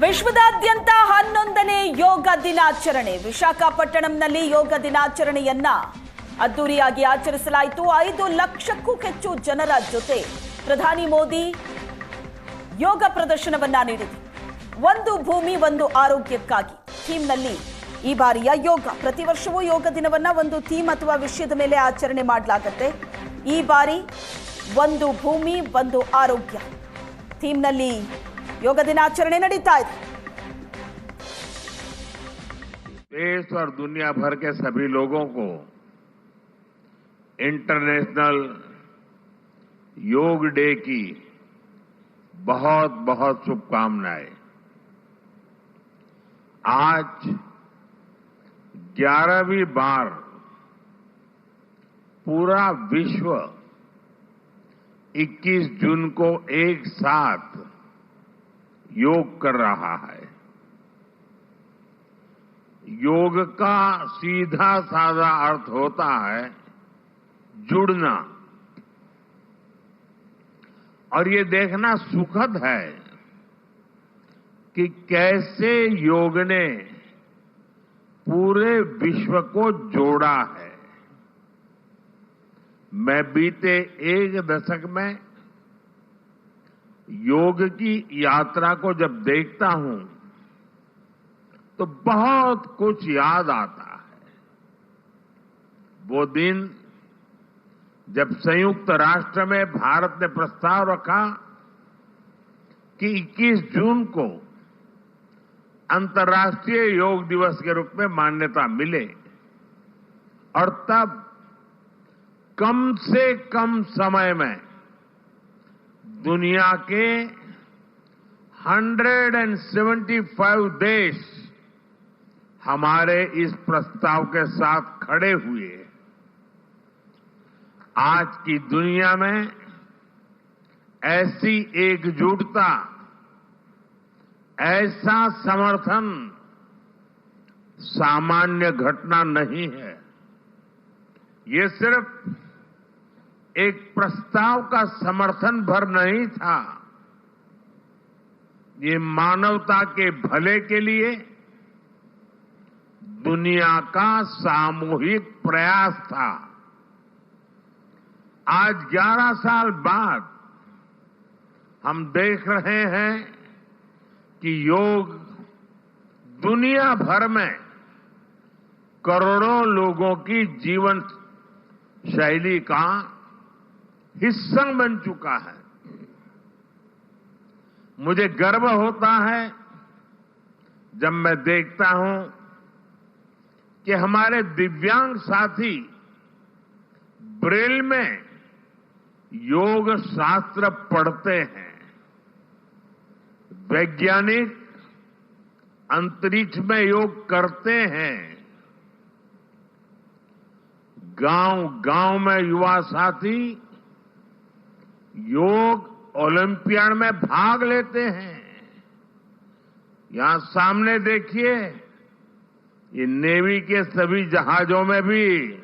ವಿಶ್ವದಾದ್ಯಂತ 11ನೇ ಯೋಗ ದಿನಾಚರಣೆ. ವಿಶಾಖಪಟ್ಟಣಂನಲ್ಲಿ ಯೋಗ ದಿನಾಚರಣೆಯನ್ನ ಅದ್ದೂರಿಯಾಗಿ ಆಚರಿಸಲಾಯಿತು. 5 ಲಕ್ಷಕ್ಕೂ ಹೆಚ್ಚು ಜನರ ಜೊತೆ ಪ್ರಧಾನಿ ಮೋದಿ ಯೋಗ ಪ್ರದರ್ಶನವನ್ನ ನೀಡಿದರು. ಒಂದು ಭೂಮಿ ಒಂದು ಆರೋಗ್ಯಕ್ಕಾಗಿ ಥೀಮ್ನಲ್ಲಿ ಈ ಬಾರಿಯ ಯೋಗ. ಪ್ರತಿ ವರ್ಷವೂ ಯೋಗ ದಿನವನ್ನ ಒಂದು ಥೀಮ್ ಅಥವಾ ವಿಷಯದ ಮೇಲೆ ಆಚರಣೆ ಮಾಡಲಾಗುತ್ತೆ. ಈ ಬಾರಿ ಒಂದು ಭೂಮಿ ಒಂದು ಆರೋಗ್ಯ ಥೀಮ್ನಲ್ಲಿ ಯೋಗ दिनाचरण नड़ीता है। देश और दुनिया भर के सभी लोगों को इंटरनेशनल योग डे की बहुत बहुत शुभकामनाएं। आज 11वीं बार पूरा विश्व 21 जून को एक साथ योग कर रहा है। योग का सीधा साधा अर्थ होता है जुड़ना, और ये देखना सुखद है कि कैसे योग ने पूरे विश्व को जोड़ा है। मैं बीते एक दशक में योग की यात्रा को जब देखता हूं तो बहुत कुछ याद आता है। वो दिन जब संयुक्त राष्ट्र में भारत ने प्रस्ताव रखा कि 21 जून को अंतर्राष्ट्रीय योग दिवस के रूप में मान्यता मिले, और तब कम से कम समय में दुनिया के 175 देश हमारे इस प्रस्ताव के साथ खड़े हुए। आज की दुनिया में ऐसी एकजुटता, ऐसा समर्थन सामान्य घटना नहीं है। ये सिर्फ एक प्रस्ताव का समर्थन भर नहीं था, ये मानवता के भले के लिए दुनिया का सामूहिक प्रयास था। आज 11 साल बाद हम देख रहे हैं कि योग दुनिया भर में करोड़ों लोगों की जीवन शैली का हिस्सा बन चुका है। मुझे गर्व होता है जब मैं देखता हूं कि हमारे दिव्यांग साथी ब्रेल में योग शास्त्र पढ़ते हैं, वैज्ञानिक अंतरिक्ष में योग करते हैं, गांव-गांव में युवा साथी योग ओलंपियाड में भाग लेते हैं। यहां सामने देखिए, ये नेवी के सभी जहाजों में भी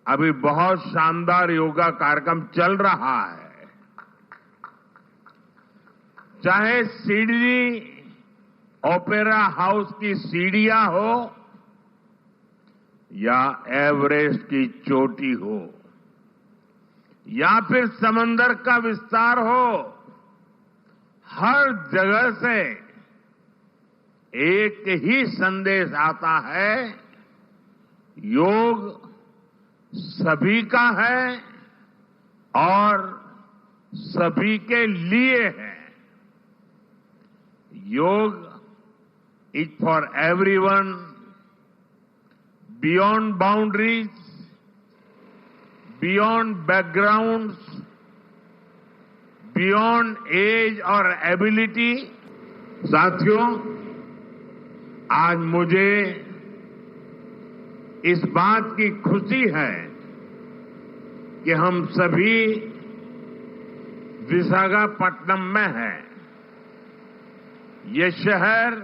अभी बहुत शानदार योगा कार्यक्रम चल रहा है। चाहे सिडनी ओपेरा हाउस की सीढ़ियां हो या एवरेस्ट की चोटी हो या फिर समंदर का विस्तार हो, हर जगह से एक ही संदेश आता है, योग सभी का है और सभी के लिए है। Yoga is for everyone, beyond boundaries, beyond backgrounds, beyond age और एबिलिटी। साथियों, आज मुझे इस बात की खुशी है कि हम सभी विशाखापट्टनम में हैं। ये शहर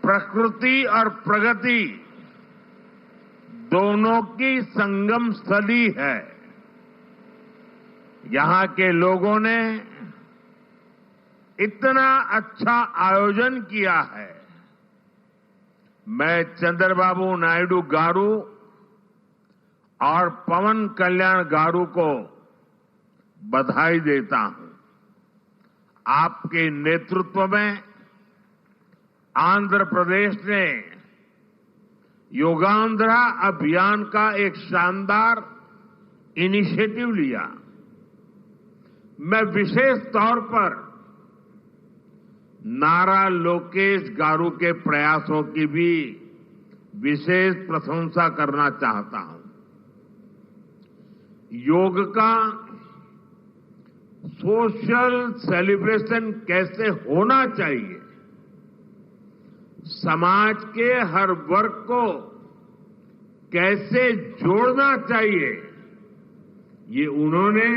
प्रकृति और प्रगति दोनों की संगम स्थली है। यहां के लोगों ने इतना अच्छा आयोजन किया है। मैं चंद्रबाबू नायडू गारू और पवन कल्याण गारू को बधाई देता हूं। आपके नेतृत्व में आंध्र प्रदेश ने योगांध्रा अभियान का एक शानदार इनिशिएटिव लिया। मैं विशेष तौर पर नारा लोकेश गारू के प्रयासों की भी विशेष प्रशंसा करना चाहता हूं। योग का सोशल सेलिब्रेशन कैसे होना चाहिए, समाज के हर वर्ग को कैसे जोड़ना चाहिए, ये उन्होंने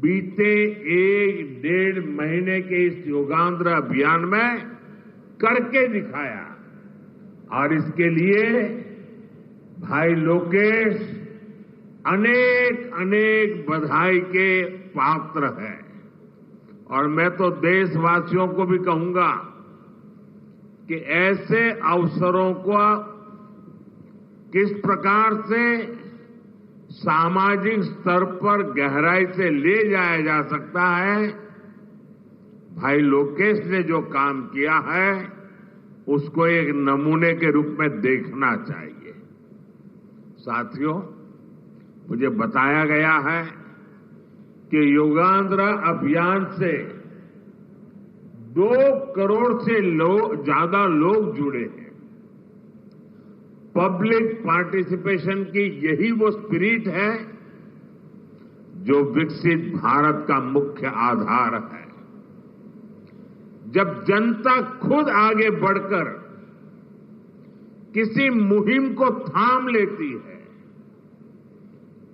बीते 1-1.5 महीने के इस योगांध्र अभियान में करके दिखाया। और इसके लिए भाई लोकेश अनेक अनेक बधाई के पात्र हैं। और मैं तो देशवासियों को भी कहूंगा कि ऐसे अवसरों को किस प्रकार से सामाजिक स्तर पर गहराई से ले जाया जा सकता है, भाई लोकेश ने जो काम किया है उसको एक नमूने के रूप में देखना चाहिए। साथियों, मुझे बताया गया है कि योगांध्र अभियान से 2 करोड़ से ज्यादा लोग जुड़े हैं। पब्लिक पार्टिसिपेशन की यही वो स्पिरिट है जो विकसित भारत का मुख्य आधार है। जब जनता खुद आगे बढ़कर किसी मुहिम को थाम लेती है,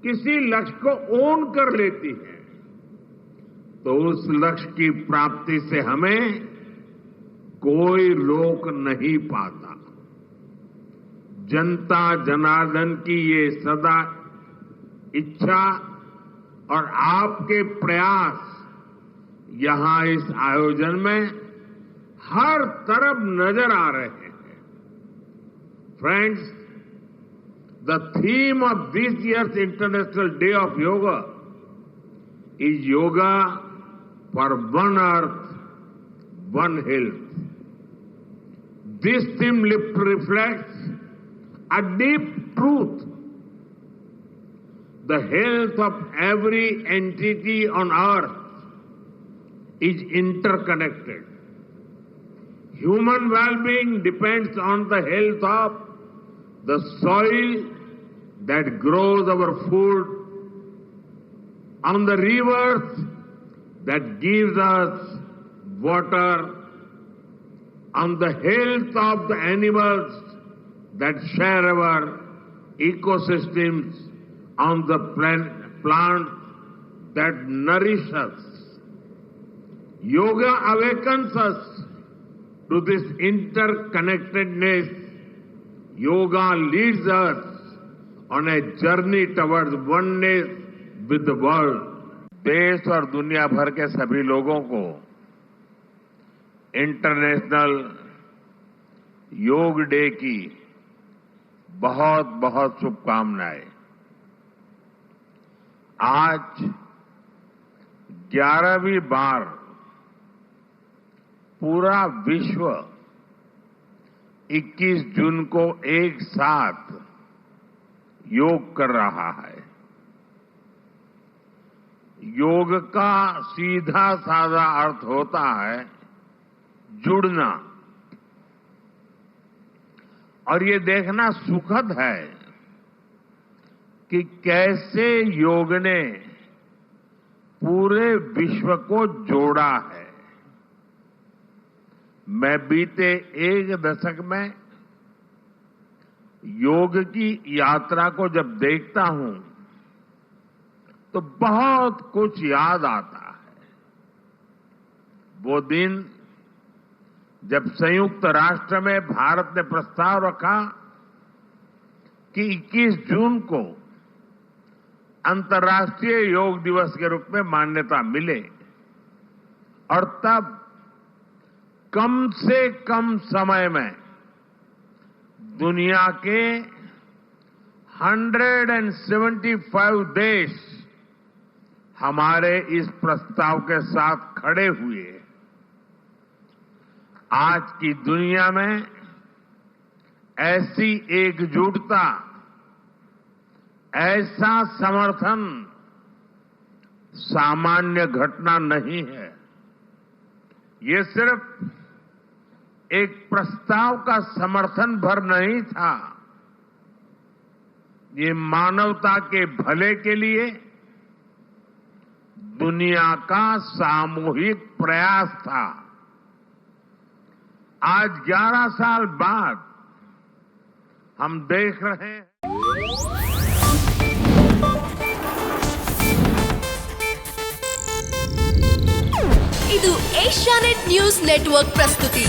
किसी लक्ष्य को ओन कर लेती है, तो उस लक्ष्य की प्राप्ति से हमें कोई रोक नहीं पाता। जनता जनार्दन की ये सदा इच्छा और आपके प्रयास यहां इस आयोजन में हर तरफ नजर आ रहे हैं। Friends, the theme of this years international day of yoga is yoga for one earth, one health. This theme reflects a deep truth. The health of every entity on earth is interconnected. Human well-being depends on the health of the soil that grows our food, on the rivers that gives us water, on the health of the animals that share our ecosystems, on the plants that nourish us. Yoga awakens us to this interconnectedness. Yoga leads us on a journey towards oneness with the world. देश और दुनिया भर के सभी लोगों को international योग day की बहुत बहुत शुभकामनाएं। आज 11वीं बार पूरा विश्व 21 जून को एक साथ योग कर रहा है। योग का सीधा साधा अर्थ होता है जुड़ना, और ये देखना सुखद है कि कैसे योग ने पूरे विश्व को जोड़ा है। मैं बीते 1 दशक में योग की यात्रा को जब देखता हूं तो बहुत कुछ याद आता है। वो दिन जब संयुक्त राष्ट्र में भारत ने प्रस्ताव रखा कि 21 जून को अंतर्राष्ट्रीय योग दिवस के रूप में मान्यता मिले, और तब कम से कम समय में दुनिया के 175 देश हमारे इस प्रस्ताव के साथ खड़े हुए। आज की दुनिया में ऐसी एकजुटता, ऐसा समर्थन सामान्य घटना नहीं है। ये सिर्फ एक प्रस्ताव का समर्थन भर नहीं था, ये मानवता के भले के लिए दुनिया का सामूहिक प्रयास था। आज 11 साल बाद हम देख रहे हैं ಇದು ಏಷ್ಯಾನೆಟ್ ನ್ಯೂಸ್ ನೆಟ್ವರ್ಕ್ ಪ್ರಸ್ತುತಿ।